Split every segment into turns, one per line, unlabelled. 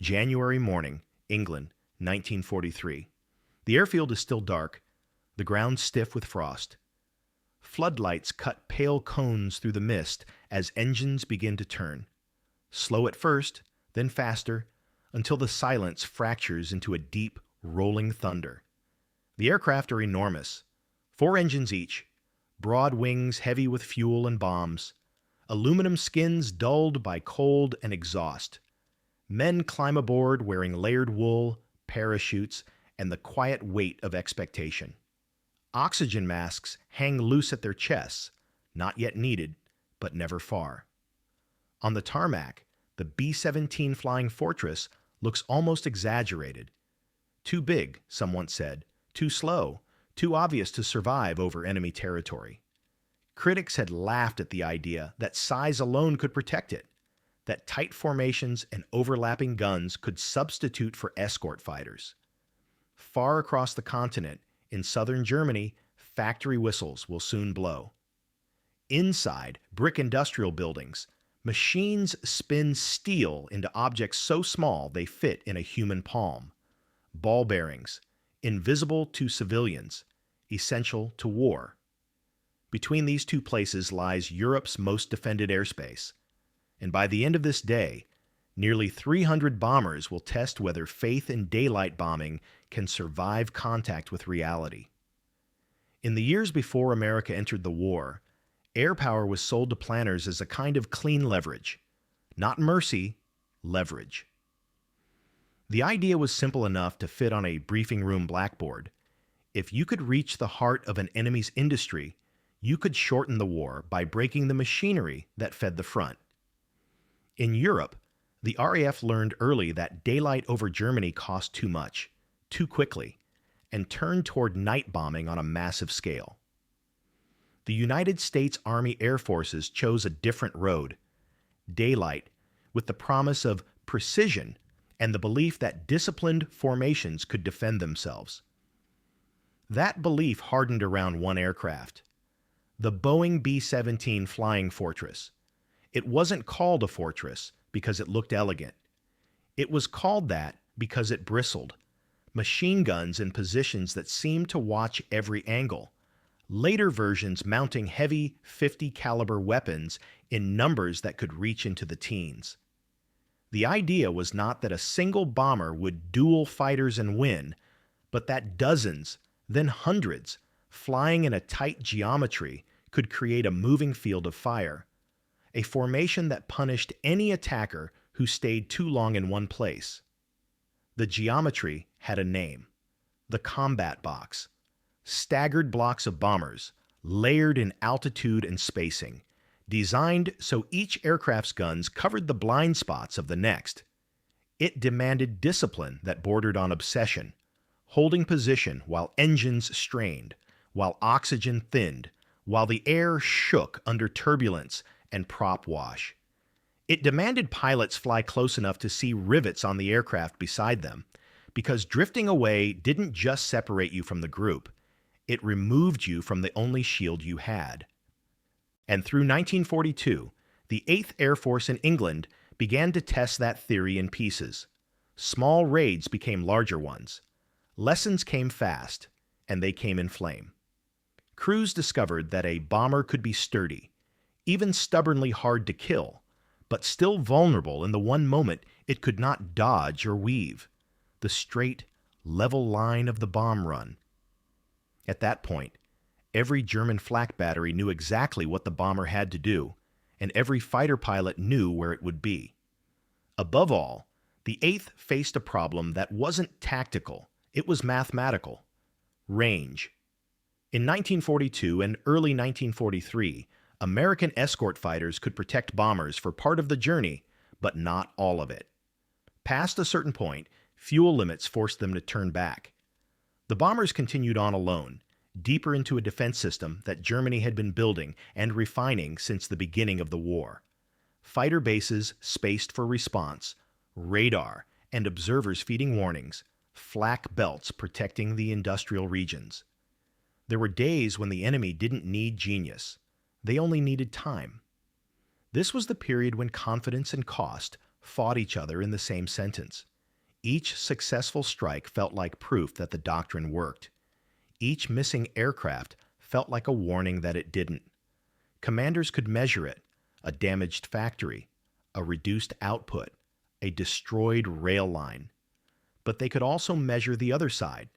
January morning, England, 1943. The airfield is still dark, the ground stiff with frost. Floodlights cut pale cones through the mist as engines begin to turn. Slow at first, then faster, until the silence fractures into a deep, rolling thunder. The aircraft are enormous. 4 engines each, broad wings heavy with fuel and bombs, aluminum skins dulled by cold and exhaust. Men climb aboard wearing layered wool, parachutes, and the quiet weight of expectation. Oxygen masks hang loose at their chests, not yet needed, but never far. On the tarmac, the B-17 Flying Fortress looks almost exaggerated. Too big, some once said, too slow, too obvious to survive over enemy territory. Critics had laughed at the idea that size alone could protect it, that tight formations and overlapping guns could substitute for escort fighters. Far across the continent, in southern Germany, factory whistles will soon blow. Inside brick industrial buildings, machines spin steel into objects so small they fit in a human palm. Ball bearings, invisible to civilians, essential to war. Between these two places lies Europe's most defended airspace. And by the end of this day, nearly 300 bombers will test whether faith in daylight bombing can survive contact with reality. In the years before America entered the war, air power was sold to planners as a kind of clean leverage. Not mercy, leverage. The idea was simple enough to fit on a briefing room blackboard. If you could reach the heart of an enemy's industry, you could shorten the war by breaking the machinery that fed the front. In Europe, the RAF learned early that daylight over Germany cost too much, too quickly, and turned toward night bombing on a massive scale. The United States Army Air Forces chose a different road, daylight, with the promise of precision and the belief that disciplined formations could defend themselves. That belief hardened around one aircraft, the Boeing B-17 Flying Fortress. It wasn't called a fortress because it looked elegant. It was called that because it bristled, machine guns in positions that seemed to watch every angle, later versions mounting heavy .50 caliber weapons in numbers that could reach into the teens. The idea was not that a single bomber would duel fighters and win, but that dozens, then hundreds, flying in a tight geometry could create a moving field of fire, a formation that punished any attacker who stayed too long in one place. The geometry had a name, the combat box. Staggered blocks of bombers, layered in altitude and spacing, designed so each aircraft's guns covered the blind spots of the next. It demanded discipline that bordered on obsession, holding position while engines strained, while oxygen thinned, while the air shook under turbulence and prop wash. It demanded pilots fly close enough to see rivets on the aircraft beside them, because drifting away didn't just separate you from the group, it removed you from the only shield you had. And through 1942, the 8th Air Force in England began to test that theory in pieces. Small raids became larger ones. Lessons came fast, and they came in flame. Crews discovered that a bomber could be sturdy, even stubbornly hard to kill, but still vulnerable in the one moment it could not dodge or weave, the straight, level line of the bomb run. At that point, every German flak battery knew exactly what the bomber had to do, and every fighter pilot knew where it would be. Above all, the 8th faced a problem that wasn't tactical, it was mathematical: range. In 1942 and early 1943, American escort fighters could protect bombers for part of the journey, but not all of it. Past a certain point, fuel limits forced them to turn back. The bombers continued on alone, deeper into a defense system that Germany had been building and refining since the beginning of the war. Fighter bases spaced for response, radar, and observers feeding warnings, flak belts protecting the industrial regions. There were days when the enemy didn't need genius. They only needed time. This was the period when confidence and cost fought each other in the same sentence. Each successful strike felt like proof that the doctrine worked. Each missing aircraft felt like a warning that it didn't. Commanders could measure it: a damaged factory, a reduced output, a destroyed rail line. But they could also measure the other side: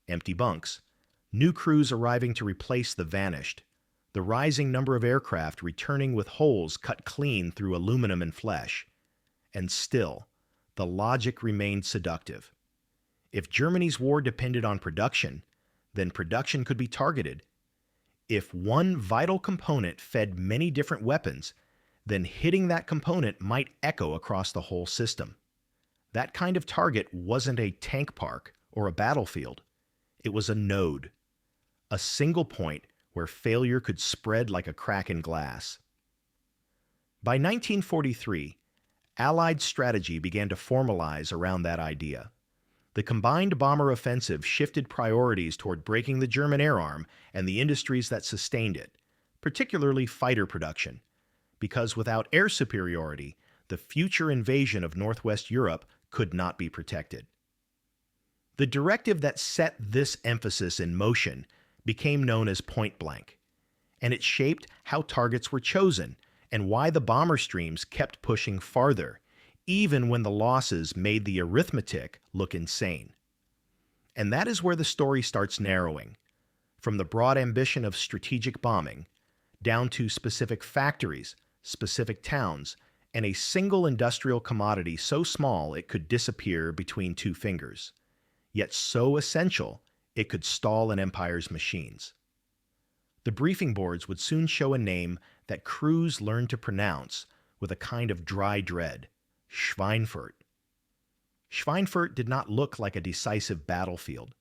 empty bunks, new crews arriving to replace the vanished, the rising number of aircraft returning with holes cut clean through aluminum and flesh. And still, the logic remained seductive. If Germany's war depended on production, then production could be targeted. If one vital component fed many different weapons, then hitting that component might echo across the whole system. That kind of target wasn't a tank park or a battlefield. It was a node, a single point where failure could spread like a crack in glass. By 1943, Allied strategy began to formalize around that idea. The combined bomber offensive shifted priorities toward breaking the German air arm and the industries that sustained it, particularly fighter production, because without air superiority, the future invasion of Northwest Europe could not be protected. The directive that set this emphasis in motion became known as point blank, and it shaped how targets were chosen and why the bomber streams kept pushing farther, even when the losses made the arithmetic look insane. And that is where the story starts narrowing, from the broad ambition of strategic bombing, down to specific factories, specific towns, and a single industrial commodity so small it could disappear between two fingers, yet so essential it could stall an empire's machines. The briefing boards would soon show a name that crews learned to pronounce with a kind of dry dread: Schweinfurt. Schweinfurt did not look like a decisive battlefield.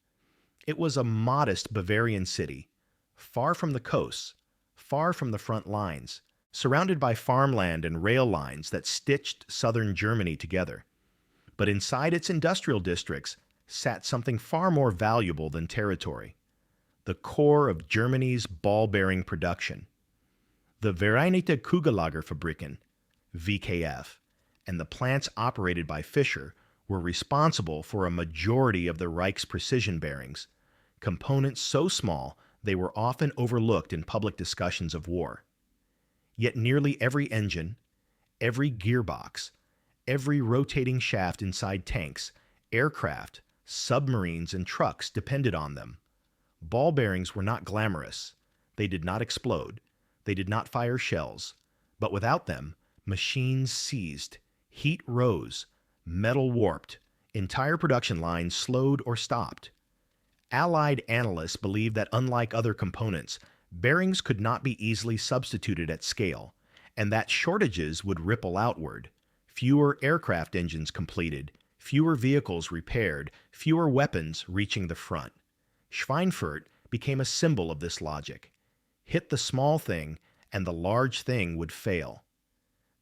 It was a modest Bavarian city, far from the coasts, far from the front lines, surrounded by farmland and rail lines that stitched southern Germany together. But inside its industrial districts sat something far more valuable than territory: the core of Germany's ball-bearing production. The Vereinigte Kugellagerfabriken, VKF, and the plants operated by Fischer were responsible for a majority of the Reich's precision bearings, components so small they were often overlooked in public discussions of war. Yet nearly every engine, every gearbox, every rotating shaft inside tanks, aircraft, submarines, and trucks depended on them. Ball bearings were not glamorous. They did not explode. They did not fire shells. But without them, machines seized, heat rose, metal warped, entire production lines slowed or stopped. Allied analysts believed that unlike other components, bearings could not be easily substituted at scale, and that shortages would ripple outward. Fewer aircraft engines completed, fewer vehicles repaired, fewer weapons reaching the front. Schweinfurt became a symbol of this logic. Hit the small thing, and the large thing would fail.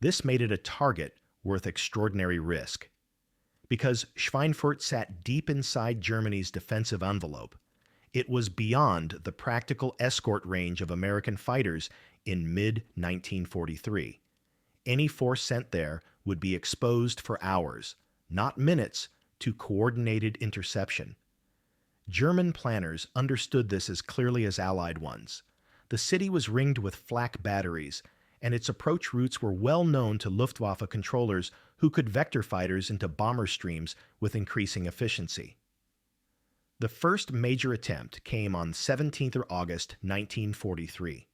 This made it a target worth extraordinary risk. Because Schweinfurt sat deep inside Germany's defensive envelope, it was beyond the practical escort range of American fighters in mid-1943. Any force sent there would be exposed for hours, not minutes, to coordinated interception. German planners understood this as clearly as Allied ones. The city was ringed with flak batteries, and its approach routes were well known to Luftwaffe controllers who could vector fighters into bomber streams with increasing efficiency. The first major attempt came on 17th of August 1943.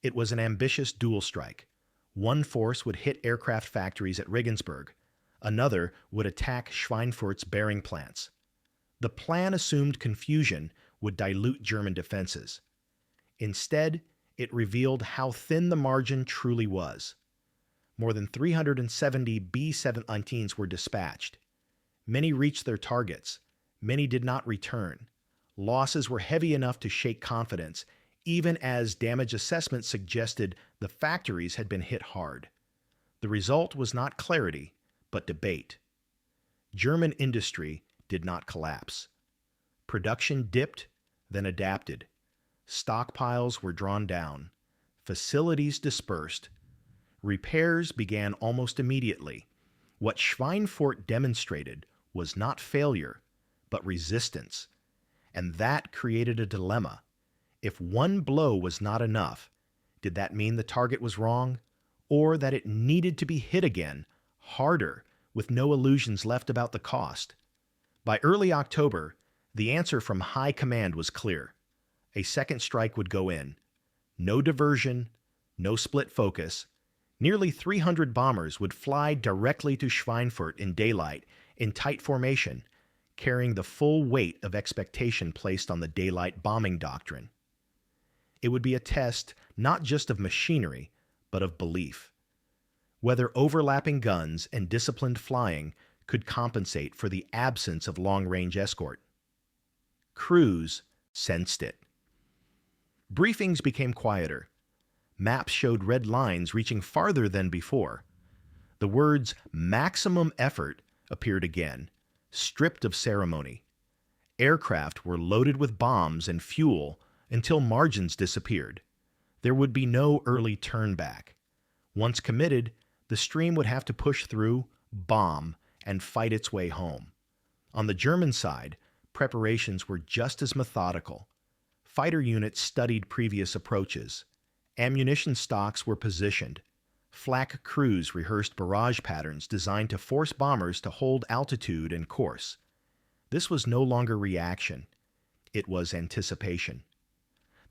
It was an ambitious dual strike. One force would hit aircraft factories at Regensburg. Another would attack Schweinfurt's bearing plants. The plan assumed confusion would dilute German defenses. Instead, it revealed how thin the margin truly was. More than 370 B-17's were dispatched. Many reached their targets. Many did not return. Losses were heavy enough to shake confidence, even as damage assessments suggested the factories had been hit hard. The result was not clarity, but debate. German industry did not collapse. Production dipped, then adapted. Stockpiles were drawn down. Facilities dispersed. Repairs began almost immediately. What Schweinfurt demonstrated was not failure, but resistance. And that created a dilemma. If one blow was not enough, did that mean the target was wrong, or that it needed to be hit again, harder, with no illusions left about the cost? By early October, the answer from high command was clear. A second strike would go in. No diversion, no split focus. Nearly 300 bombers would fly directly to Schweinfurt in daylight, in tight formation, carrying the full weight of expectation placed on the daylight bombing doctrine. It would be a test not just of machinery, but of belief. Whether overlapping guns and disciplined flying could compensate for the absence of long-range escort. Crews sensed it. Briefings became quieter. Maps showed red lines reaching farther than before. The words maximum effort appeared again, stripped of ceremony. Aircraft were loaded with bombs and fuel until margins disappeared. There would be no early turnback. Once committed, the stream would have to push through, bomb, and fight its way home. On the German side, preparations were just as methodical. Fighter units studied previous approaches. Ammunition stocks were positioned. Flak crews rehearsed barrage patterns designed to force bombers to hold altitude and course. This was no longer reaction. It was anticipation.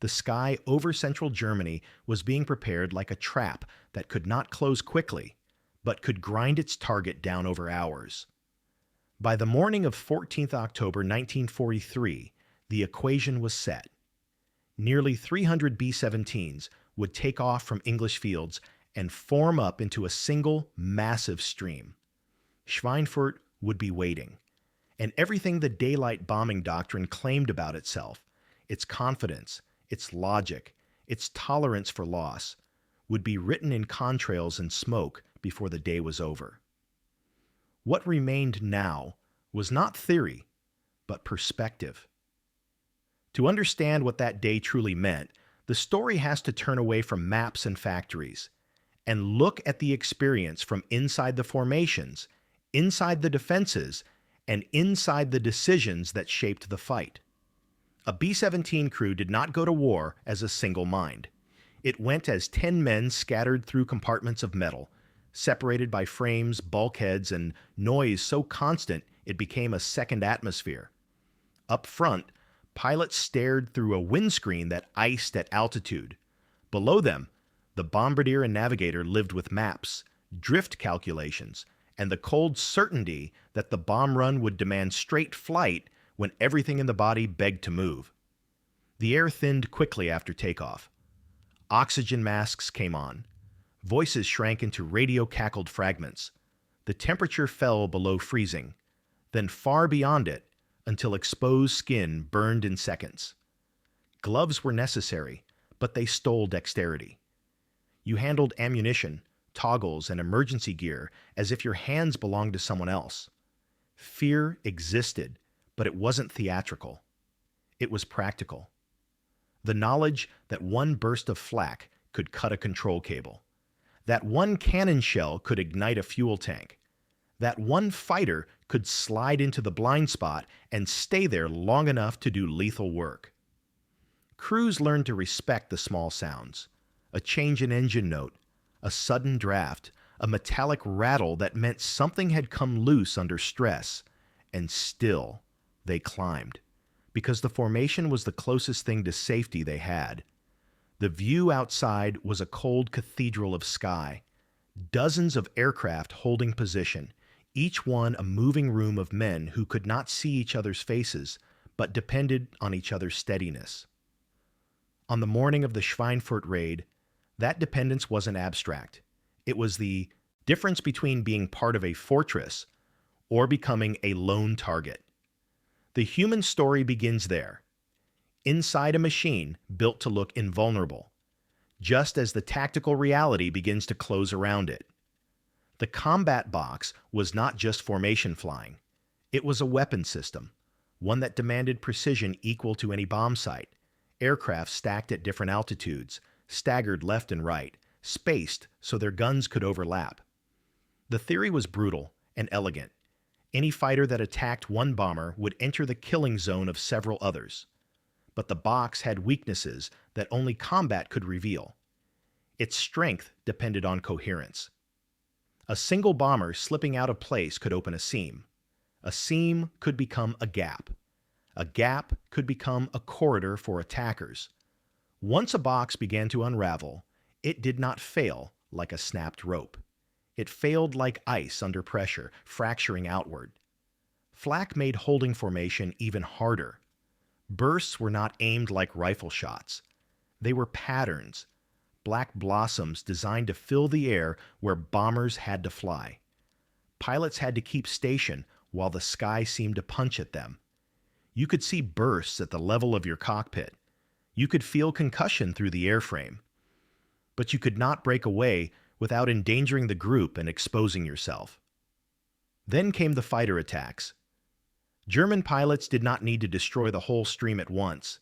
The sky over central Germany was being prepared like a trap that could not close quickly, but could grind its target down over hours. By the morning of 14th October 1943, the equation was set. Nearly 300 B-17s would take off from English fields and form up into a single, massive stream. Schweinfurt would be waiting, and everything the daylight bombing doctrine claimed about itself, its confidence, its logic, its tolerance for loss, would be written in contrails and smoke before the day was over. What remained now was not theory, but perspective. To understand what that day truly meant, the story has to turn away from maps and factories and look at the experience from inside the formations, inside the defenses, and inside the decisions that shaped the fight. A B-17 crew did not go to war as a single mind. It went as 10 men scattered through compartments of metal, separated by frames, bulkheads, and noise so constant it became a second atmosphere. Up front, pilots stared through a windscreen that iced at altitude. Below them, the bombardier and navigator lived with maps, drift calculations, and the cold certainty that the bomb run would demand straight flight when everything in the body begged to move. The air thinned quickly after takeoff. Oxygen masks came on. Voices shrank into radio-cackled fragments. The temperature fell below freezing, then far beyond it until exposed skin burned in seconds. Gloves were necessary, but they stole dexterity. You handled ammunition, toggles, and emergency gear as if your hands belonged to someone else. Fear existed, but it wasn't theatrical. It was practical. The knowledge that one burst of flak could cut a control cable, that one cannon shell could ignite a fuel tank, that one fighter could slide into the blind spot and stay there long enough to do lethal work. Crews learned to respect the small sounds, a change in engine note, a sudden draft, a metallic rattle that meant something had come loose under stress, and still they climbed, because the formation was the closest thing to safety they had. The view outside was a cold cathedral of sky, dozens of aircraft holding position, each one a moving room of men who could not see each other's faces, but depended on each other's steadiness. On the morning of the Schweinfurt raid, that dependence wasn't abstract. It was the difference between being part of a fortress or becoming a lone target. The human story begins there, inside a machine built to look invulnerable, just as the tactical reality begins to close around it. The combat box was not just formation flying. It was a weapon system, one that demanded precision equal to any bomb site, aircraft stacked at different altitudes, staggered left and right, spaced so their guns could overlap. The theory was brutal and elegant. Any fighter that attacked one bomber would enter the killing zone of several others. But the box had weaknesses that only combat could reveal. Its strength depended on coherence. A single bomber slipping out of place could open a seam. A seam could become a gap. A gap could become a corridor for attackers. Once a box began to unravel, it did not fail like a snapped rope. It failed like ice under pressure, fracturing outward. Flak made holding formation even harder. Bursts were not aimed like rifle shots. They were patterns, black blossoms designed to fill the air where bombers had to fly. Pilots had to keep station while the sky seemed to punch at them. You could see bursts at the level of your cockpit. You could feel concussion through the airframe. But you could not break away without endangering the group and exposing yourself. Then came the fighter attacks. German pilots did not need to destroy the whole stream at once.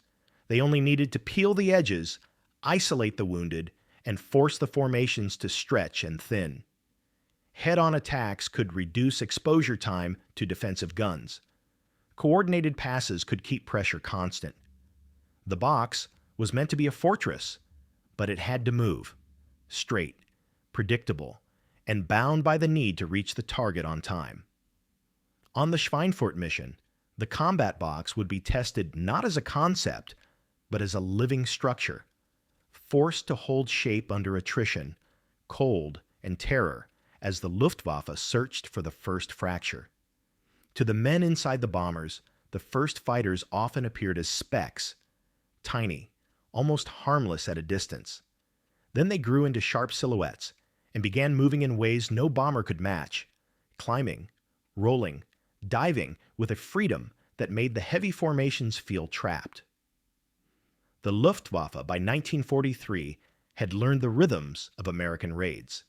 They only needed to peel the edges, isolate the wounded, and force the formations to stretch and thin. Head-on attacks could reduce exposure time to defensive guns. Coordinated passes could keep pressure constant. The box was meant to be a fortress, but it had to move, straight, predictable, and bound by the need to reach the target on time. On the Schweinfurt mission, the combat box would be tested not as a concept, but as a living structure, forced to hold shape under attrition, cold, and terror as the Luftwaffe searched for the first fracture. To the men inside the bombers, the first fighters often appeared as specks, tiny, almost harmless at a distance. Then they grew into sharp silhouettes and began moving in ways no bomber could match, climbing, rolling, diving with a freedom that made the heavy formations feel trapped. The Luftwaffe by 1943 had learned the rhythms of American raids.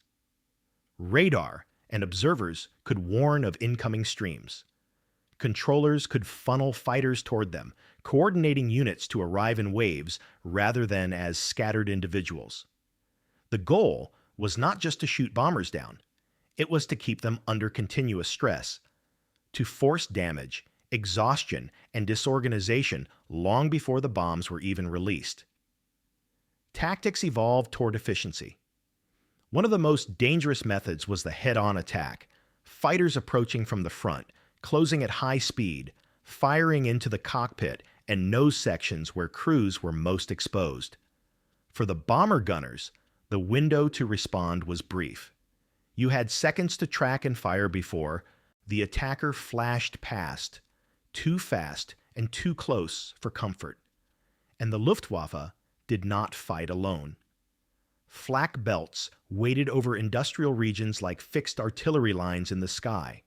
Radar and observers could warn of incoming streams. Controllers could funnel fighters toward them, coordinating units to arrive in waves rather than as scattered individuals. The goal was not just to shoot bombers down. It was to keep them under continuous stress, to force damage, exhaustion, and disorganization long before the bombs were even released. Tactics evolved toward efficiency. One of the most dangerous methods was the head-on attack, fighters approaching from the front, closing at high speed, firing into the cockpit and nose sections where crews were most exposed. For the bomber gunners, the window to respond was brief. You had seconds to track and fire before the attacker flashed past, too fast and too close for comfort. And the Luftwaffe did not fight alone. Flak belts waited over industrial regions like fixed artillery lines in the sky.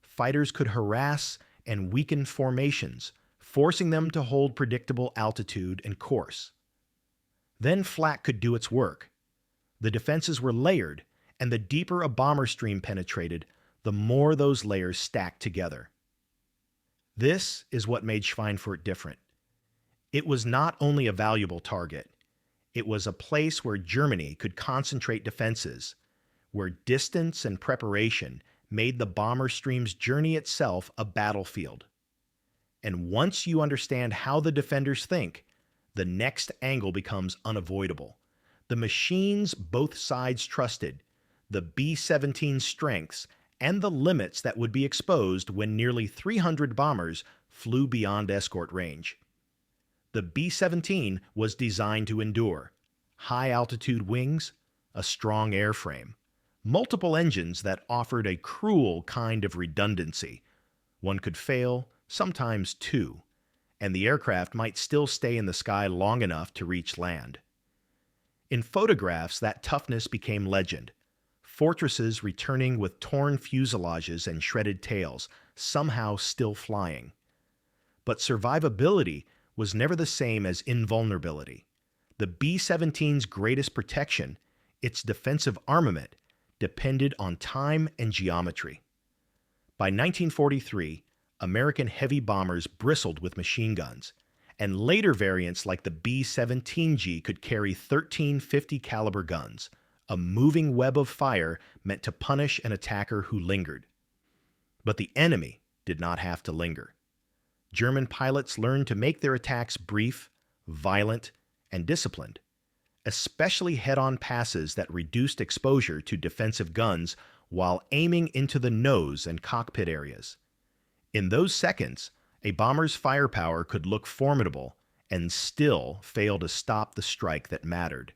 Fighters could harass and weaken formations, forcing them to hold predictable altitude and course. Then flak could do its work. The defenses were layered, and the deeper a bomber stream penetrated, the more those layers stacked together. This is what made Schweinfurt different. It was not only a valuable target, it was a place where Germany could concentrate defenses, where distance and preparation made the bomber stream's journey itself a battlefield. And once you understand how the defenders think, the next angle becomes unavoidable. The machines both sides trusted, the B-17's strengths, and the limits that would be exposed when nearly 300 bombers flew beyond escort range. The B-17 was designed to endure high-altitude wings, a strong airframe, multiple engines that offered a cruel kind of redundancy. One could fail, sometimes two, and the aircraft might still stay in the sky long enough to reach land. In photographs, that toughness became legend. Fortresses returning with torn fuselages and shredded tails, somehow still flying. But survivability was never the same as invulnerability. The B-17's greatest protection, its defensive armament, depended on time and geometry. By 1943, American heavy bombers bristled with machine guns, and later variants like the B-17G could carry 13 50 caliber guns, a moving web of fire meant to punish an attacker who lingered. But the enemy did not have to linger. German pilots learned to make their attacks brief, violent, and disciplined, especially head-on passes that reduced exposure to defensive guns while aiming into the nose and cockpit areas. In those seconds, a bomber's firepower could look formidable and still fail to stop the strike that mattered.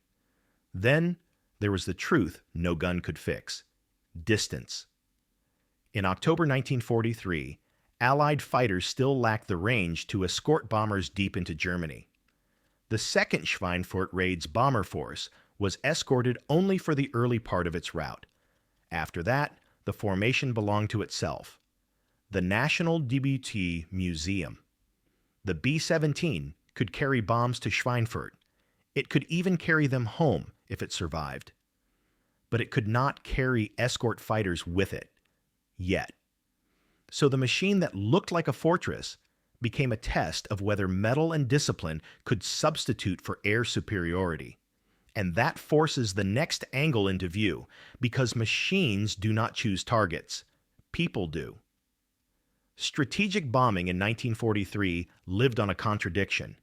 Then there was the truth no gun could fix: distance. In October 1943, Allied fighters still lacked the range to escort bombers deep into Germany. The second Schweinfurt raid's bomber force was escorted only for the early part of its route. After that, the formation belonged to itself. The National WWII Museum. The B-17 could carry bombs to Schweinfurt. It could even carry them home if it survived. But it could not carry escort fighters with it. Yet. So the machine that looked like a fortress became a test of whether metal and discipline could substitute for air superiority. And that forces the next angle into view, because machines do not choose targets. People do. Strategic bombing in 1943 lived on a contradiction.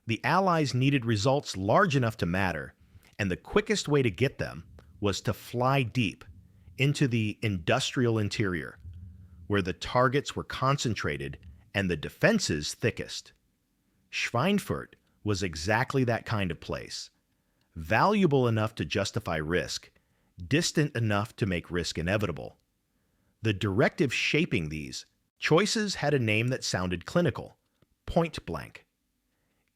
The Allies needed results large enough to matter, and the quickest way to get them was to fly deep into the industrial interior, where the targets were concentrated and the defenses thickest. Schweinfurt was exactly that kind of place. Valuable enough to justify risk, distant enough to make risk inevitable. The directive shaping these choices had a name that sounded clinical: point blank.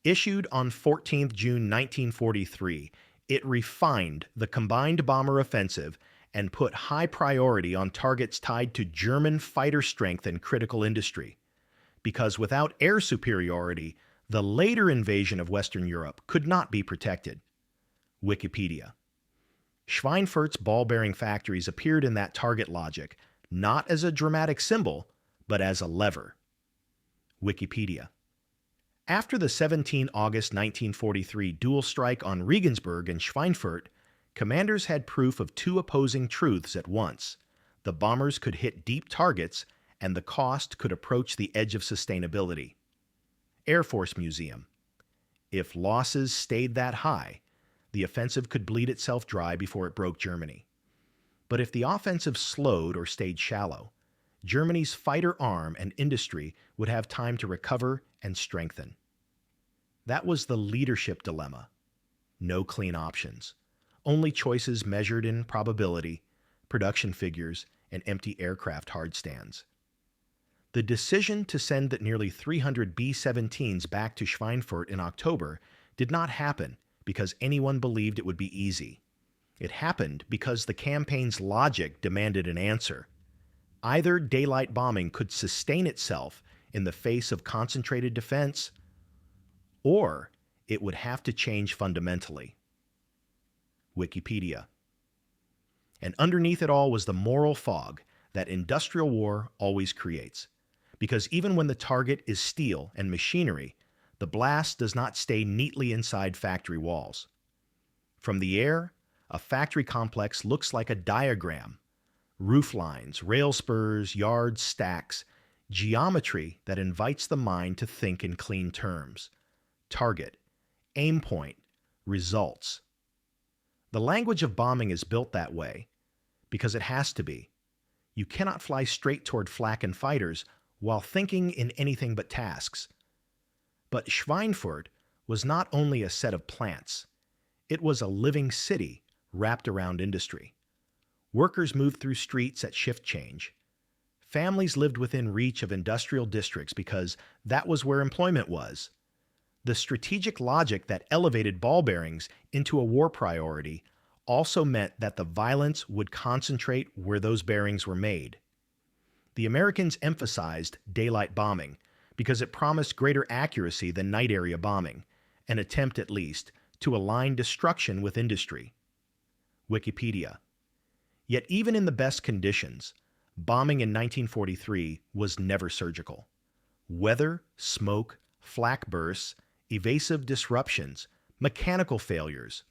Issued on 14 June 1943, it refined the combined bomber offensive and put high priority on targets tied to German fighter strength and critical industry. Because without air superiority, the later invasion of Western Europe could not be protected. Wikipedia. Schweinfurt's ball-bearing factories appeared in that target logic, not as a dramatic symbol, but as a lever. Wikipedia. After the 17 August 1943 dual strike on Regensburg and Schweinfurt, commanders had proof of two opposing truths at once. The bombers could hit deep targets, and the cost could approach the edge of sustainability. Air Force Museum. If losses stayed that high, the offensive could bleed itself dry before it broke Germany. But if the offensive slowed or stayed shallow, Germany's fighter arm and industry would have time to recover and strengthen. That was the leadership dilemma. No clean options. Only choices measured in probability, production figures, and empty aircraft hardstands. The decision to send the nearly 300 B-17s back to Schweinfurt in October did not happen because anyone believed it would be easy. It happened because the campaign's logic demanded an answer. Either daylight bombing could sustain itself in the face of concentrated defense, or it would have to change fundamentally. Wikipedia. And underneath it all was the moral fog that industrial war always creates. Because even when the target is steel and machinery, the blast does not stay neatly inside factory walls. From the air, a factory complex looks like a diagram. Roof lines, rail spurs, yards, stacks, geometry that invites the mind to think in clean terms. Target, aim point, results. The language of bombing is built that way because it has to be. You cannot fly straight toward flak and fighters while thinking in anything but tasks. But Schweinfurt was not only a set of plants, it was a living city wrapped around industry. Workers moved through streets at shift change. Families lived within reach of industrial districts because that was where employment was. The strategic logic that elevated ball bearings into a war priority also meant that the violence would concentrate where those bearings were made. The Americans emphasized daylight bombing because it promised greater accuracy than night area bombing, an attempt at least to align destruction with industry. Wikipedia. Yet even in the best conditions, bombing in 1943 was never surgical. Weather, smoke, flak bursts, evasive disruptions, mechanical failures,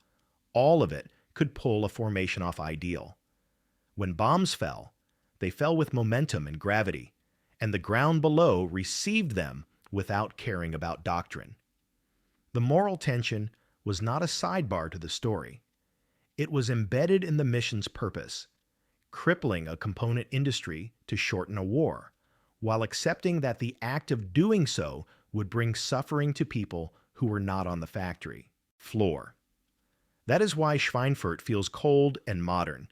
all of it could pull a formation off ideal. When bombs fell, They fell with momentum and gravity, and the ground below received them without caring about doctrine. The moral tension was not a sidebar to the story. It was embedded in the mission's purpose, crippling a component industry to shorten a war, while accepting that the act of doing so would bring suffering to people who were not on the factory floor. That is why Schweinfurt feels cold and modern,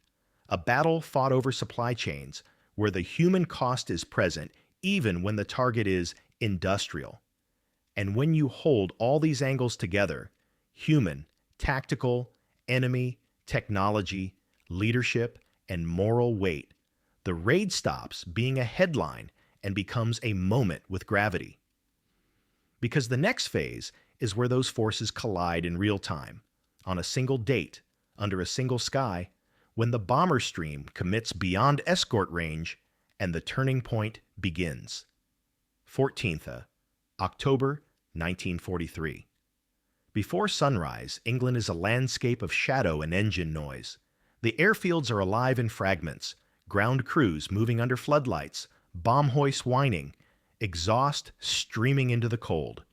a battle fought over supply chains where the human cost is present even when the target is industrial. And when you hold all these angles together, human, tactical, enemy, technology, leadership, and moral weight, the raid stops being a headline and becomes a moment with gravity. Because the next phase is where those forces collide in real time, on a single date, under a single sky, when the bomber stream commits beyond escort range and the turning point begins. 14th, October 1943. Before sunrise, England is a landscape of shadow and engine noise. The airfields are alive in fragments, ground crews moving under floodlights, bomb hoists whining, exhaust streaming into the cold.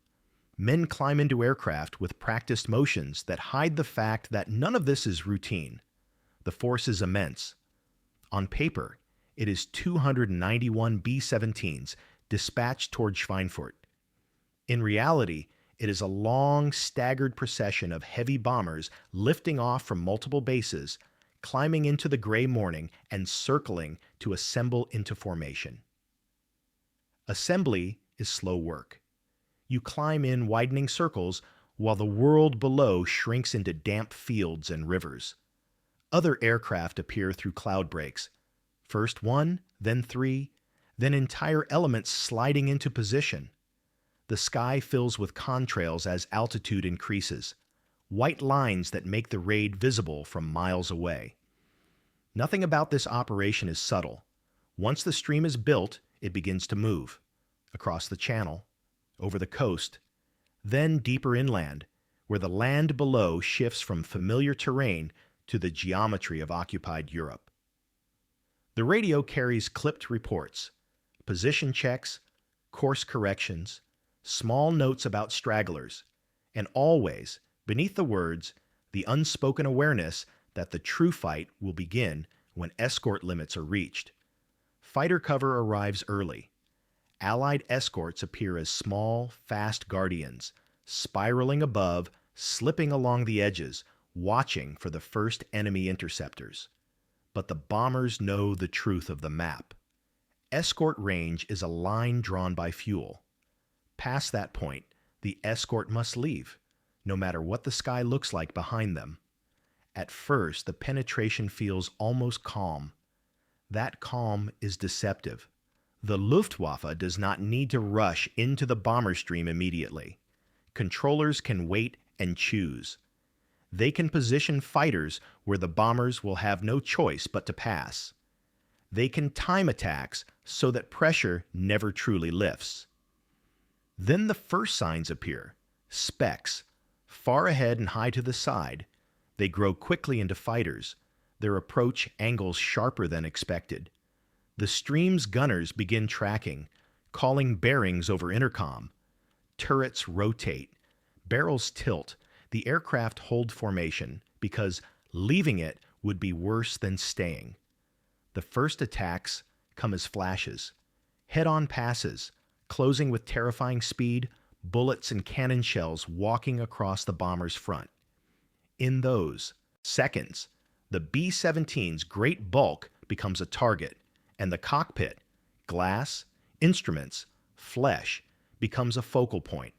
Men climb into aircraft with practiced motions that hide the fact that none of this is routine. The force is immense. On paper, it is 291 B-17s dispatched toward Schweinfurt. In reality, it is a long, staggered procession of heavy bombers lifting off from multiple bases, climbing into the gray morning and circling to assemble into formation. Assembly is slow work. You climb in widening circles while the world below shrinks into damp fields and rivers. Other aircraft appear through cloud breaks. First one, then three, then entire elements sliding into position. The sky fills with contrails as altitude increases, white lines that make the raid visible from miles away. Nothing about this operation is subtle. Once the stream is built, it begins to move. Across the channel, over the coast, then deeper inland, where the land below shifts from familiar terrain to the geometry of occupied Europe. The radio carries clipped reports, position checks, course corrections, small notes about stragglers, and always, beneath the words, the unspoken awareness that the true fight will begin when escort limits are reached. Fighter cover arrives early. Allied escorts appear as small, fast guardians, spiraling above, slipping along the edges, watching for the first enemy interceptors. But the bombers know the truth of the map. Escort range is a line drawn by fuel. Past that point, the escort must leave, no matter what the sky looks like behind them. At first, the penetration feels almost calm. That calm is deceptive. The Luftwaffe does not need to rush into the bomber stream immediately. Controllers can wait and choose. They can position fighters where the bombers will have no choice but to pass. They can time attacks so that pressure never truly lifts. Then the first signs appear, specks, far ahead and high to the side. They grow quickly into fighters, their approach angles sharper than expected. The stream's gunners begin tracking, calling bearings over intercom. Turrets rotate, barrels tilt, the aircraft hold formation because leaving it would be worse than staying. The first attacks come as flashes, head-on passes, closing with terrifying speed, bullets and cannon shells walking across the bomber's front. In those seconds, the B-17's great bulk becomes a target, and the cockpit, glass, instruments, flesh, becomes a focal point.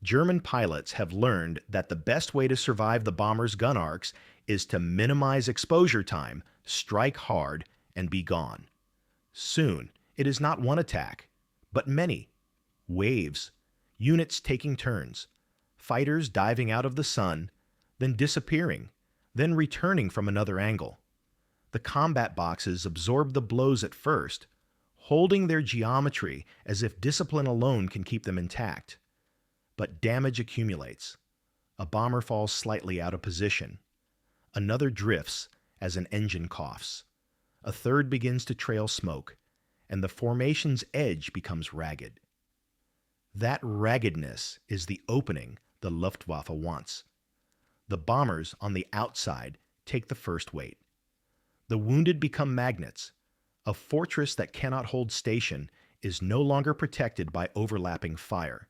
German pilots have learned that the best way to survive the bomber's gun arcs is to minimize exposure time, strike hard, and be gone. Soon, it is not one attack, but many. Waves, units taking turns, fighters diving out of the sun, then disappearing, then returning from another angle. The combat boxes absorb the blows at first, holding their geometry as if discipline alone can keep them intact. But damage accumulates. A bomber falls slightly out of position. Another drifts as an engine coughs. A third begins to trail smoke, and the formation's edge becomes ragged. That raggedness is the opening the Luftwaffe wants. The bombers on the outside take the first weight. The wounded become magnets. A fortress that cannot hold station is no longer protected by overlapping fire.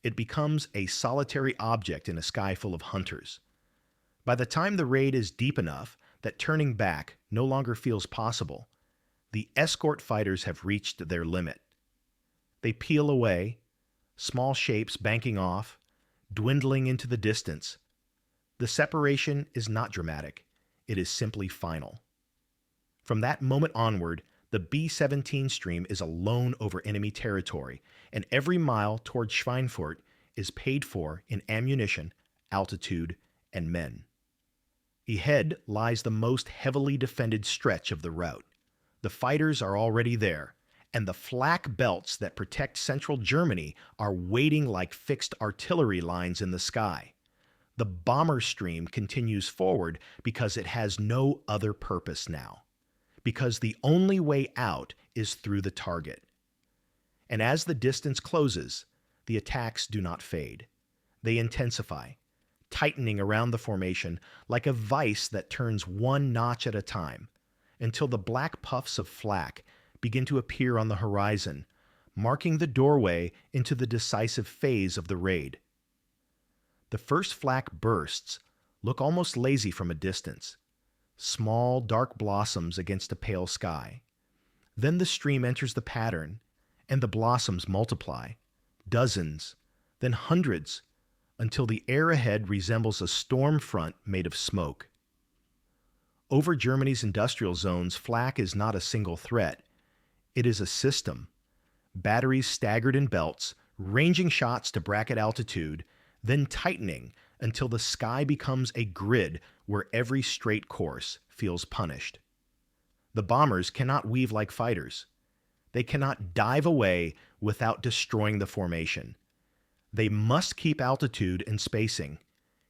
It becomes a solitary object in a sky full of hunters. By the time the raid is deep enough that turning back no longer feels possible, the escort fighters have reached their limit. They peel away, small shapes banking off, dwindling into the distance. The separation is not dramatic. It is simply final. From that moment onward, the B-17 stream is alone over enemy territory, and every mile toward Schweinfurt is paid for in ammunition, altitude, and men. Ahead lies the most heavily defended stretch of the route. The fighters are already there, and the flak belts that protect central Germany are waiting like fixed artillery lines in the sky. The bomber stream continues forward because it has no other purpose now, because the only way out is through the target. And as the distance closes, the attacks do not fade. They intensify, tightening around the formation like a vise that turns one notch at a time, until the black puffs of flak begin to appear on the horizon, marking the doorway into the decisive phase of the raid. The first flak bursts look almost lazy from a distance, small, dark blossoms against a pale sky. Then the stream enters the pattern, and the blossoms multiply, dozens, then hundreds, until the air ahead resembles a storm front made of smoke. Over Germany's industrial zones, flak is not a single threat. It is a system. Batteries staggered in belts, ranging shots to bracket altitude, then tightening until the sky becomes a grid where every straight course feels punished. The bombers cannot weave like fighters. They cannot dive away without destroying the formation. They must keep altitude and spacing,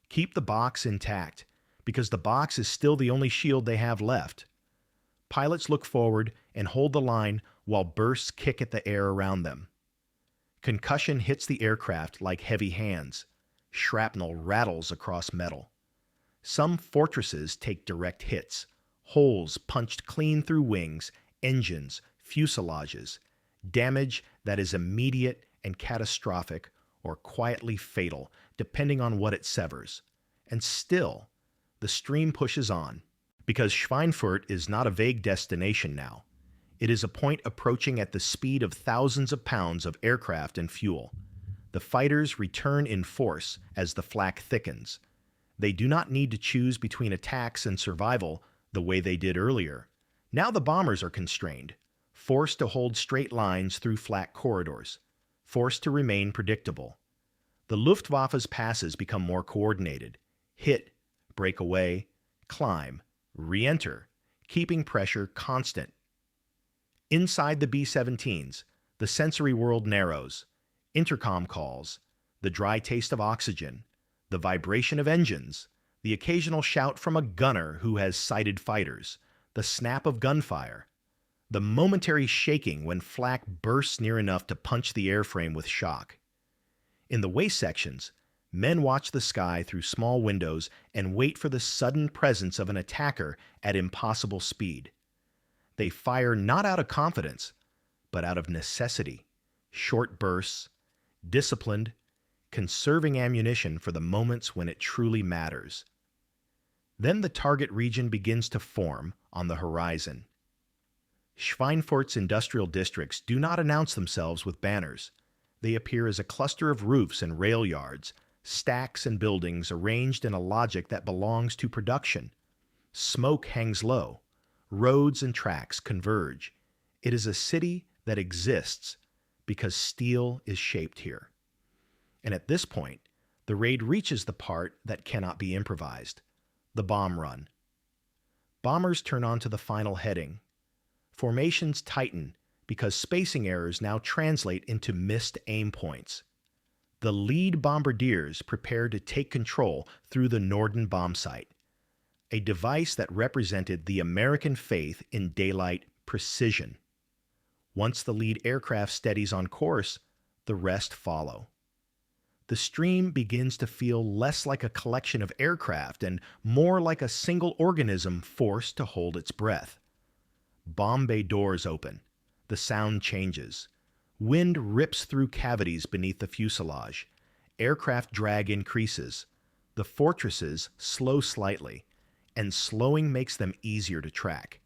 keep the box intact, because the box is still the only shield they have left. Pilots look forward and hold the line while bursts kick at the air around them. Concussion hits the aircraft like heavy hands. Shrapnel rattles across metal. Some fortresses take direct hits, holes punched clean through wings, engines, fuselages, damage that is immediate and catastrophic or quietly fatal, depending on what it severs. And still, the stream pushes on, because Schweinfurt is not a vague destination now. It is a point approaching at the speed of thousands of pounds of aircraft and fuel. The fighters return in force as the flak thickens. They do not need to choose between attacks and survival the way they did earlier. Now the bombers are constrained, forced to hold straight lines through flak corridors, forced to remain predictable. The Luftwaffe's passes become more coordinated. Hit, break away, climb, re-enter, keeping pressure constant. Inside the B-17s, the sensory world narrows. Intercom calls, the dry taste of oxygen, the vibration of engines, the occasional shout from a gunner who has sighted fighters, the snap of gunfire, the momentary shaking when flak bursts near enough to punch the airframe with shock. In the waist sections, men watch the sky through small windows and wait for the sudden presence of an attacker at impossible speed. They fire not out of confidence, but out of necessity, short bursts, disciplined, conserving ammunition for the moments when it truly matters. Then the target region begins to form on the horizon. Schweinfurt's industrial districts do not announce themselves with banners. They appear as a cluster of roofs and rail yards, stacks and buildings arranged in a logic that belongs to production. Smoke hangs low. Roads and tracks converge. It is a city that exists because steel is shaped here. And at this point, the raid reaches the part that cannot be improvised, the bomb run. Bombers turn on to the final heading. Formations tighten because spacing errors now translate into missed aim points. The lead bombardiers prepare to take control through the Norden bomb site. a device that represented the American faith in daylight precision. Once the lead aircraft steadies on course, the rest follow. The stream begins to feel less like a collection of aircraft and more like a single organism forced to hold its breath. Bomb bay doors open. The sound changes. Wind rips through cavities beneath the fuselage. Aircraft drag increases. The fortresses slow slightly, and slowing makes them easier to track.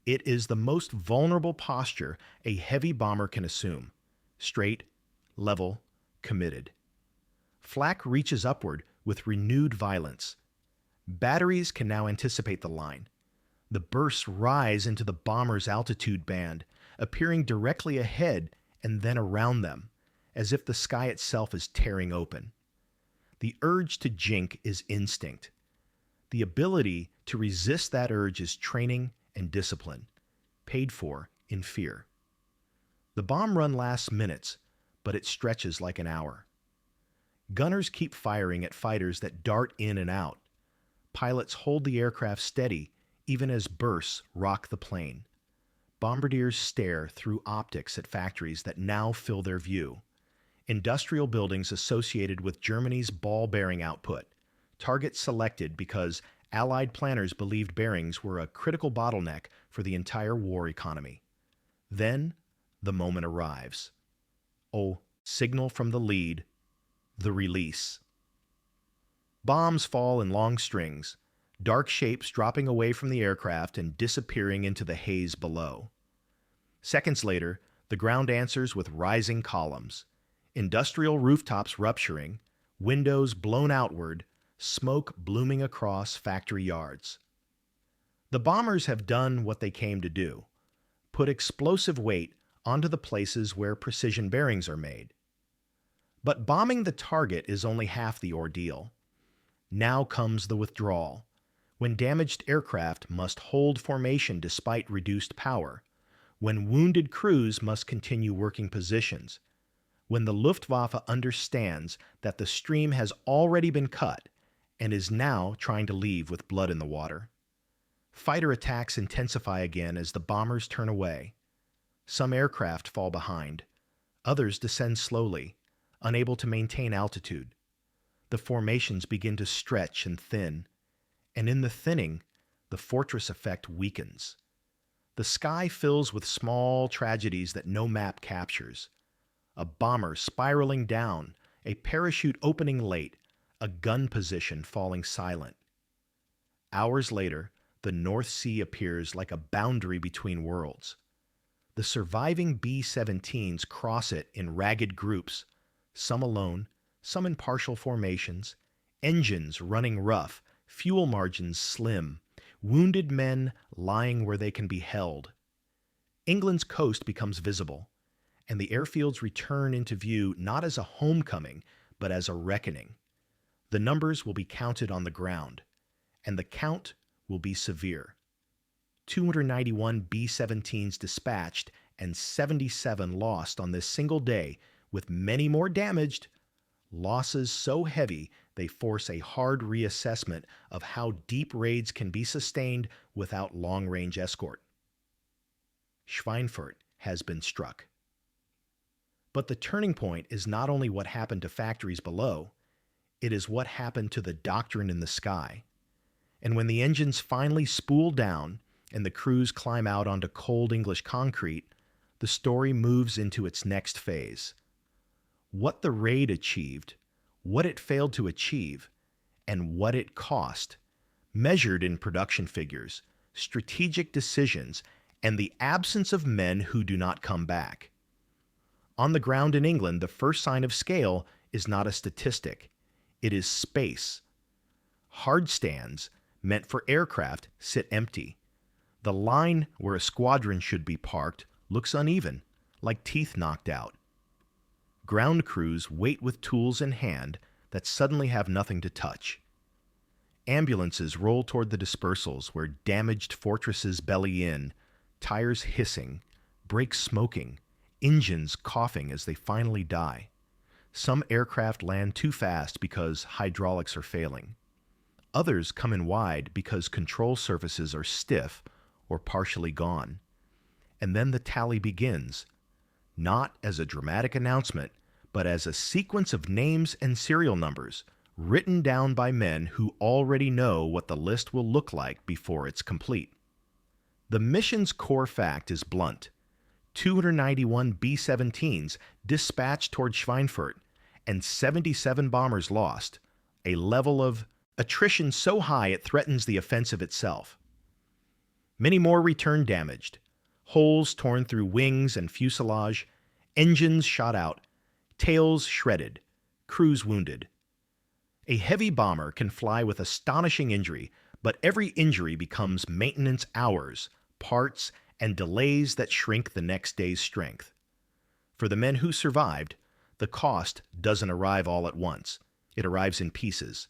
It is the most vulnerable posture a heavy bomber can assume: straight, level, committed. Flak reaches upward with renewed violence. Batteries can now anticipate the line. The bursts rise into the bomber's altitude band, appearing directly ahead and then around them, as if the sky itself is tearing open. The urge to jink is instinct. The ability to resist that urge is training and discipline, paid for in fear. The bomb run lasts minutes, but it stretches like an hour. Gunners keep firing at fighters that dart in and out. Pilots hold the aircraft steady even as bursts rock the plane. Bombardiers stare through optics at factories that now fill their view. Industrial buildings associated with Germany's ball bearing output. Targets selected because Allied planners believed bearings were a critical bottleneck for the entire war economy. Then, the moment arrives. Oh, signal from the lead. The release. Bombs fall in long strings, dark shapes dropping away from the aircraft and disappearing into the haze below. Seconds later, the ground answers with rising columns, industrial rooftops rupturing, windows blown outward, smoke blooming across factory yards. The bombers have done what they came to do: put explosive weight onto the places where precision bearings are made. But bombing the target is only half the ordeal. Now comes the withdrawal, when damaged aircraft must hold formation despite reduced power, when wounded crews must continue working positions, when the Luftwaffe understands that the stream has already been cut and is now trying to leave with blood in the water. Fighter attacks intensify again as the bombers turn away. Some aircraft fall behind. Others descend slowly, unable to maintain altitude. The formations begin to stretch and thin, and in the thinning, the fortress effect weakens. The sky fills with small tragedies that no map captures. A bomber spiraling down, a parachute opening late, a gun position falling silent. Hours later, the North Sea appears like a boundary between worlds. The surviving B-17s cross it in ragged groups, some alone, some in partial formations, engines running rough, fuel margins slim, wounded men lying where they can be held. England's coast becomes visible, and the airfields return into view not as a homecoming, but as a reckoning. The numbers will be counted on the ground, and the count will be severe. 291 B-17s dispatched and 77 lost on this single day, with many more damaged, losses so heavy they force a hard reassessment of how deep raids can be sustained without long-range escort. Schweinfurt has been struck. But the turning point is not only what happened to factories below, it is what happened to the doctrine in the sky. And when the engines finally spool down and the crews climb out onto cold English concrete, the story moves into its next phase. What the raid achieved, what it failed to achieve, and what it cost, measured in production figures, strategic decisions, and the absence of men who do not come back. On the ground in England, the first sign of scale is not a statistic. It is space. Hard stands, meant for aircraft, sit empty. The line where a squadron should be parked looks uneven, like teeth knocked out. Ground crews wait with tools in hand that suddenly have nothing to touch. Ambulances roll toward the dispersals where damaged fortresses belly in, tires hissing, brakes smoking, engines coughing as they finally die. Some aircraft land too fast because hydraulics are failing. Others come in wide because control surfaces are stiff or partially gone. And then the tally begins, not as a dramatic announcement, but as a sequence of names and serial numbers written down by men who already know what the list will look like before it's complete. The mission's core fact is blunt. 291 B-17s dispatched toward Schweinfurt and 77 bombers lost, a level of attrition so high it threatens the offensive itself. Many more return damaged, holes torn through wings and fuselage, engines shot out, tails shredded, crews wounded. A heavy bomber can fly with astonishing injury, but every injury becomes maintenance hours, parts, and delays that shrink the next day's strength. For the men who survived, the cost doesn't arrive all at once. It arrives in pieces.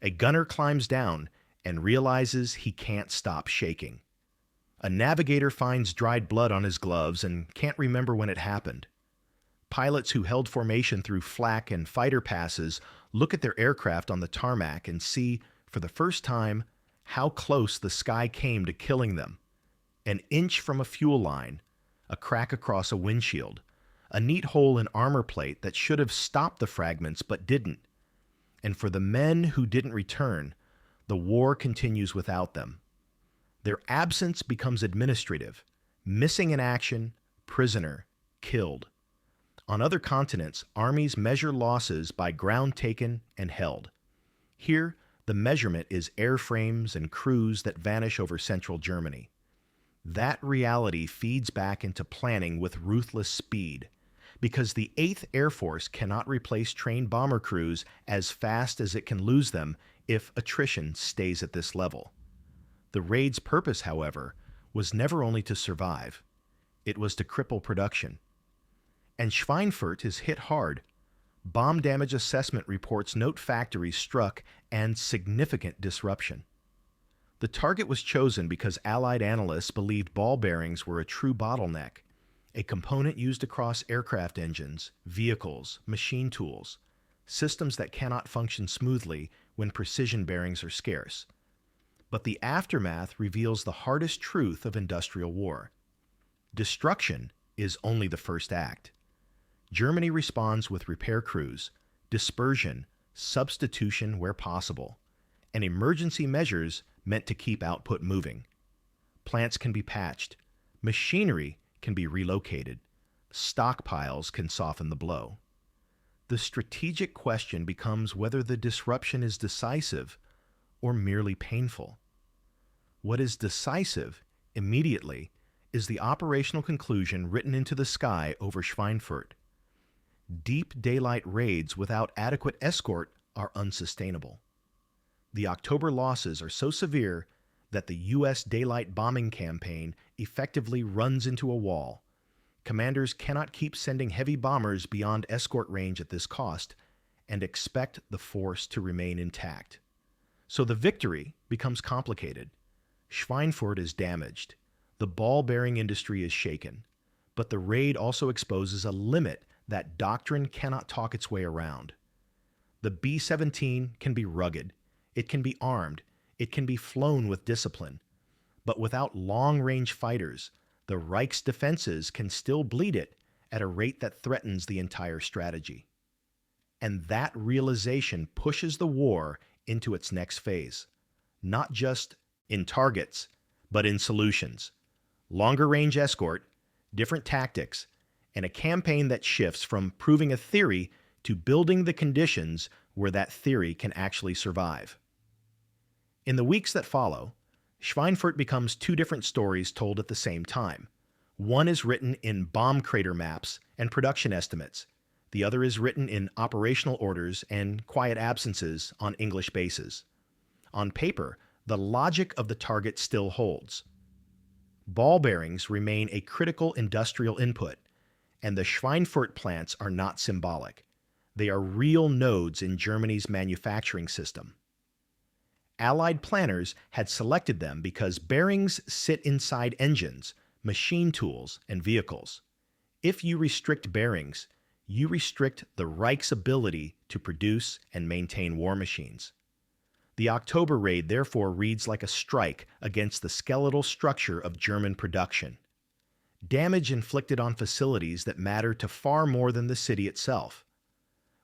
A gunner climbs down and realizes he can't stop shaking. A navigator finds dried blood on his gloves and can't remember when it happened. Pilots who held formation through flak and fighter passes look at their aircraft on the tarmac and see, for the first time, how close the sky came to killing them. An inch from a fuel line, a crack across a windshield, a neat hole in armor plate that should have stopped the fragments but didn't. And for the men who didn't return, the war continues without them. Their absence becomes administrative, missing in action, prisoner, killed. On other continents, armies measure losses by ground taken and held. Here, the measurement is airframes and crews that vanish over central Germany. That reality feeds back into planning with ruthless speed, because the 8th Air Force cannot replace trained bomber crews as fast as it can lose them if attrition stays at this level. The raid's purpose, however, was never only to survive. It was to cripple production. And Schweinfurt is hit hard. Bomb damage assessment reports note factories struck and significant disruption. The target was chosen because Allied analysts believed ball bearings were a true bottleneck, a component used across aircraft engines, vehicles, machine tools, systems that cannot function smoothly when precision bearings are scarce. But the aftermath reveals the hardest truth of industrial war. Destruction is only the first act. Germany responds with repair crews, dispersion, substitution where possible, and emergency measures meant to keep output moving. Plants can be patched, machinery can be relocated, stockpiles can soften the blow. The strategic question becomes whether the disruption is decisive or merely painful. What is decisive, immediately, is the operational conclusion written into the sky over Schweinfurt. Deep daylight raids without adequate escort are unsustainable. The October losses are so severe that the U.S. daylight bombing campaign effectively runs into a wall. Commanders cannot keep sending heavy bombers beyond escort range at this cost and expect the force to remain intact. So the victory becomes complicated. Schweinfurt is damaged. The ball-bearing industry is shaken. But the raid also exposes a limit that doctrine cannot talk its way around. The B-17 can be rugged. It can be armed. It can be flown with discipline. But without long-range fighters, the Reich's defenses can still bleed it at a rate that threatens the entire strategy. And that realization pushes the war into its next phase, not just in targets, but in solutions. Longer-range escort, different tactics, and a campaign that shifts from proving a theory to building the conditions where that theory can actually survive. In the weeks that follow, Schweinfurt becomes two different stories told at the same time. One is written in bomb crater maps and production estimates. The other is written in operational orders and quiet absences on English bases. On paper, the logic of the target still holds. Ball bearings remain a critical industrial input, and the Schweinfurt plants are not symbolic. They are real nodes in Germany's manufacturing system. Allied planners had selected them because bearings sit inside engines, machine tools, and vehicles. If you restrict bearings, you restrict the Reich's ability to produce and maintain war machines. The October raid therefore reads like a strike against the skeletal structure of German production. Damage inflicted on facilities that matter to far more than the city itself.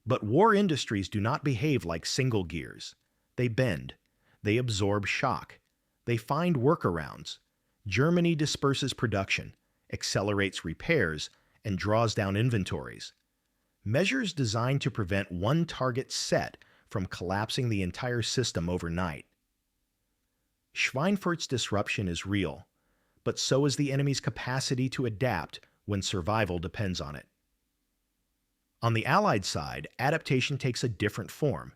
But war industries do not behave like single gears. They bend. They absorb shock. They find workarounds. Germany disperses production, accelerates repairs, and draws down inventories. Measures designed to prevent one target set from collapsing the entire system overnight. Schweinfurt's disruption is real, but so is the enemy's capacity to adapt when survival depends on it. On the Allied side, adaptation takes a different form.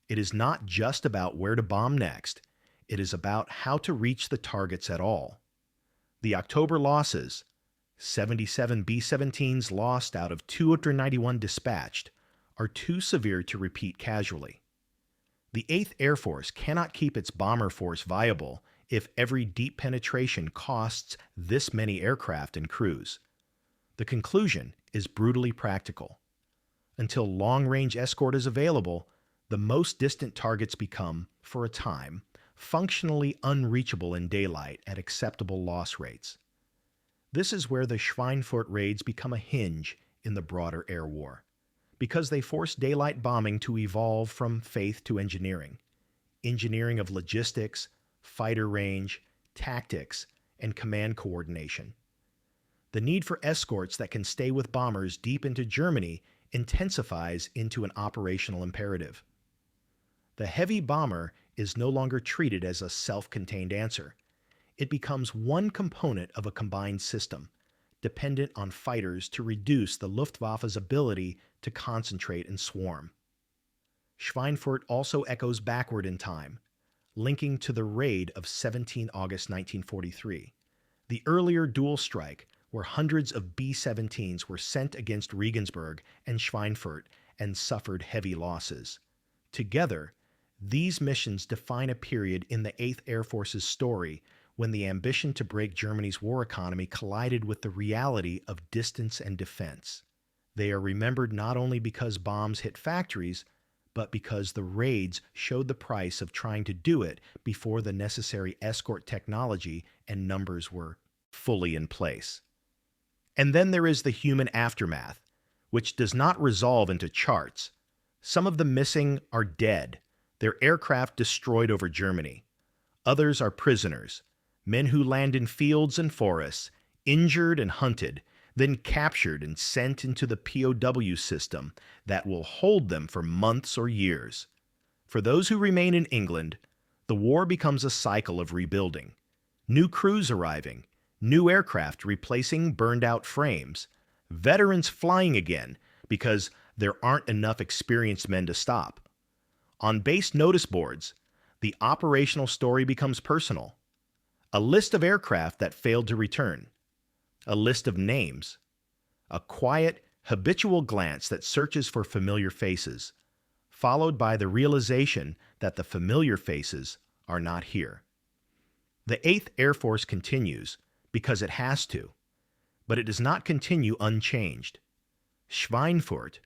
It is not just about where to bomb next, it is about how to reach the targets at all. The October losses, 77 B-17s lost out of 291 dispatched, are too severe to repeat casually. The 8th Air Force cannot keep its bomber force viable if every deep penetration costs this many aircraft and crews. The conclusion is brutally practical. Until long-range escort is available, the most distant targets become, for a time, functionally unreachable in daylight at acceptable loss rates. This is where the Schweinfurt raids become a hinge in the broader air war, because they force daylight bombing to evolve from faith to engineering of logistics, fighter range, tactics, and command coordination. The need for escorts that can stay with bombers deep into Germany intensifies into an operational imperative. The heavy bomber is no longer treated as a self-contained answer. It becomes one component of a combined system, dependent on fighters to reduce the Luftwaffe's ability to concentrate and swarm. Schweinfurt also echoes backward in time, linking to the raid of 17 August 1943, the earlier dual strike where hundreds of B-17s were sent against Regensburg and Schweinfurt and suffered heavy losses. Together, these missions define a period in the 8th Air Force's story when the ambition to break Germany's war economy collided with the reality of distance and defense. They are remembered not only because bombs hit factories, but because the raids showed the price of trying to do it before the necessary escort technology and numbers were fully in place. And then there is the human aftermath, which does not resolve into charts. Some of the missing are dead, their aircraft destroyed over Germany. Others are prisoners, men who land in fields and forests, injured and hunted, then captured and sent into the POW system that will hold them for months or years. For those who remain in England, the war becomes a cycle of rebuilding. New crews arriving, new aircraft replacing burned-out frames, veterans flying again because there aren't enough experienced men to stop. On base notice boards, the operational story becomes personal. A list of aircraft that failed to return. A list of names. A quiet, habitual glance that searches for familiar faces, followed by the realization that the familiar faces are not here. The 8th Air Force continues because it has to, but it does not continue unchanged. Schweinfurt,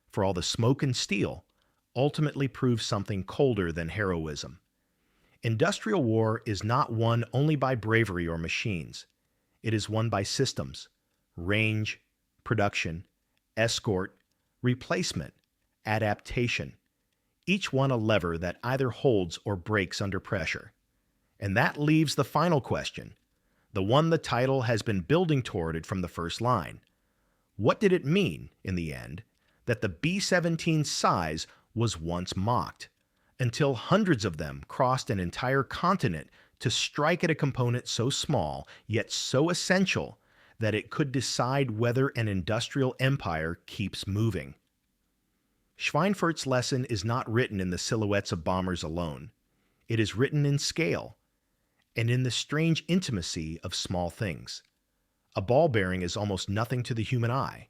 for all the smoke and steel, ultimately proves something colder than heroism. Industrial war is not won only by bravery or machines. It is won by systems, range, production, escort, replacement, adaptation, each one a lever that either holds or breaks under pressure. And that leaves the final question, the one the title has been building toward it from the first line. What did it mean, in the end, that the B-17's size was once mocked, until hundreds of them crossed an entire continent to strike at a component so small, yet so essential, that it could decide whether an industrial empire keeps moving? Schweinfurt's lesson is not written in the silhouettes of bombers alone. It is written in scale, and in the strange intimacy of small things. A ball bearing is almost nothing to the human eye.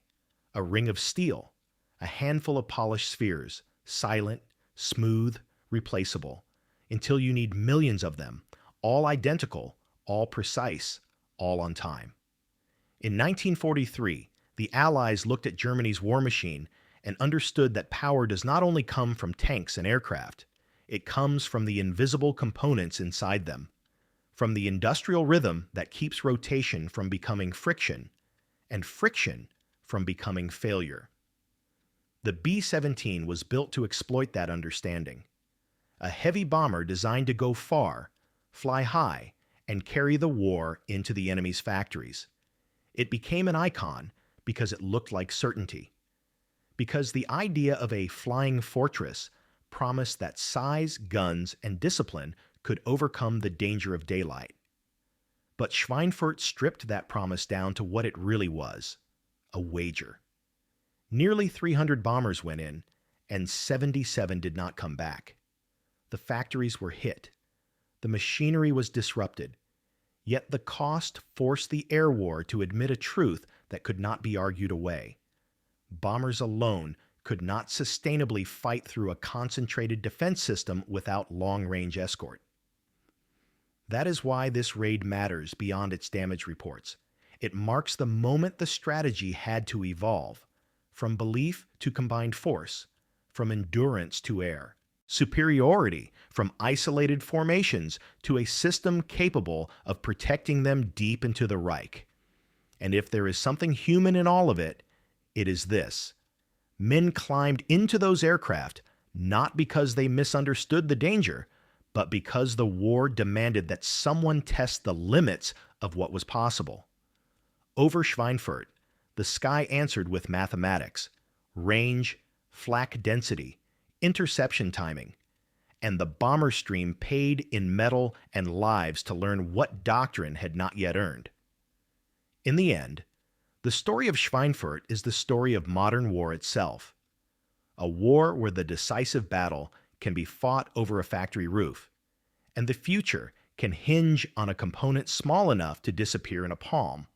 A ring of steel, a handful of polished spheres, silent, smooth, replaceable, until you need millions of them, all identical, all precise, all on time. In 1943, the Allies looked at Germany's war machine and understood that power does not only come from tanks and aircraft, It comes from the invisible components inside them, from the industrial rhythm that keeps rotation from becoming friction, and friction from becoming failure. The B-17 was built to exploit that understanding. A heavy bomber designed to go far, fly high, and carry the war into the enemy's factories. It became an icon because it looked like certainty. Because the idea of a flying fortress promised that size, guns, and discipline could overcome the danger of daylight. But Schweinfurt stripped that promise down to what it really was: a wager. Nearly 300 bombers went in, and 77 did not come back. The factories were hit. The machinery was disrupted. Yet the cost forced the air war to admit a truth that could not be argued away. Bombers alone could not sustainably fight through a concentrated defense system without long-range escort. That is why this raid matters beyond its damage reports. It marks the moment the strategy had to evolve, from belief to combined force, from endurance to air, superiority from isolated formations to a system capable of protecting them deep into the Reich. And if there is something human in all of it, it is this: men climbed into those aircraft not because they misunderstood the danger, but because the war demanded that someone test the limits of what was possible. Over Schweinfurt, the sky answered with mathematics, range, flak density, interception timing, and the bomber stream paid in metal and lives to learn what doctrine had not yet earned. In the end, the story of Schweinfurt is the story of modern war itself. A war where the decisive battle can be fought over a factory roof, and the future can hinge on a component small enough to disappear in a palm,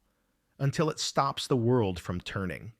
until it stops the world from turning.